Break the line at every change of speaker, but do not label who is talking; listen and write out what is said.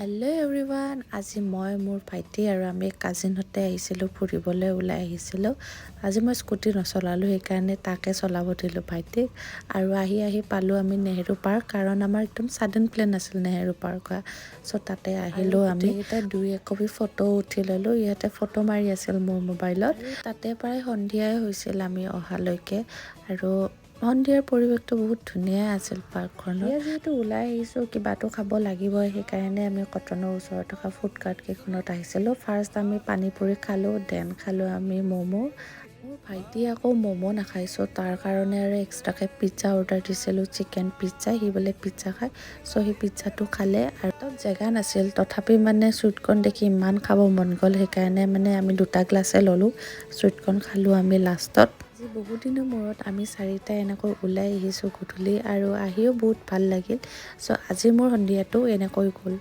Hello' everyone, আজি মই মোৰ ভাইটি আৰু আমি কাজিনহঁতে আহিছিলোঁ, ফুৰিবলৈ ওলাই আহিছিলোঁ। আজি মই স্কুটি নচলালোঁ, সেইকাৰণে তাকে চলাব দিলোঁ ভাইটিক। আৰু আহি পালোঁ আমি নেহেৰু পাৰ্ক, কাৰণ আমাৰ একদম ছাডেন প্লেন আছিল নেহেৰু পাৰ্ক হোৱা। চ' তাতে আহিলোঁ আমি এতিয়া 2-1 কপি ফটো উঠি ল'লোঁ। ইয়াতে ফটো মাৰি আছিল মোৰ মোবাইলত। তাতে প্ৰায় সন্ধিয়াই হৈছিল আমি অহালৈকে। আৰু সন্ধিয়াৰ পৰিৱেশটো বহুত ধুনীয়া আছিল পাৰ্কখনত। যিহেতু ওলাই আহিছোঁ, কিবাটো খাব লাগিবই, সেইকাৰণে আমি কটনৰ ওচৰত থকা ফুড কাৰ্টকেইখনত আহিছিলোঁ। ফাৰ্ষ্ট আমি পানী পুৰি খালোঁ, দেন খালোঁ আমি ম'ম'। মোৰ ভাইটি আকৌ ম'ম' নাখাইছোঁ, তাৰ কাৰণে আৰু এক্সট্ৰাকৈ পিজ্জা অৰ্ডাৰ দিছিলোঁ, চিকেন পিজ্জা। সি বোলে পিজ্জা খায়, চ' সি পিজ্জাটো খালে। আৰু তাত জেগা নাছিল, তথাপি মানে চুইটকৰ্ণ দেখি ইমান খাব মন গ'ল, সেইকাৰণে মানে আমি 2টা গ্লাছে ল'লোঁ। চুইটকৰ্ণ খালোঁ আমি লাষ্টত। আজি বহুত দিনৰ মূৰত আমি 4টা এনেকৈ ওলাই আহিছোঁ গধূলি, আৰু আহিও বহুত ভাল লাগিল। চ' আজি মোৰ সন্ধিয়াটো এনেকৈ গ'ল।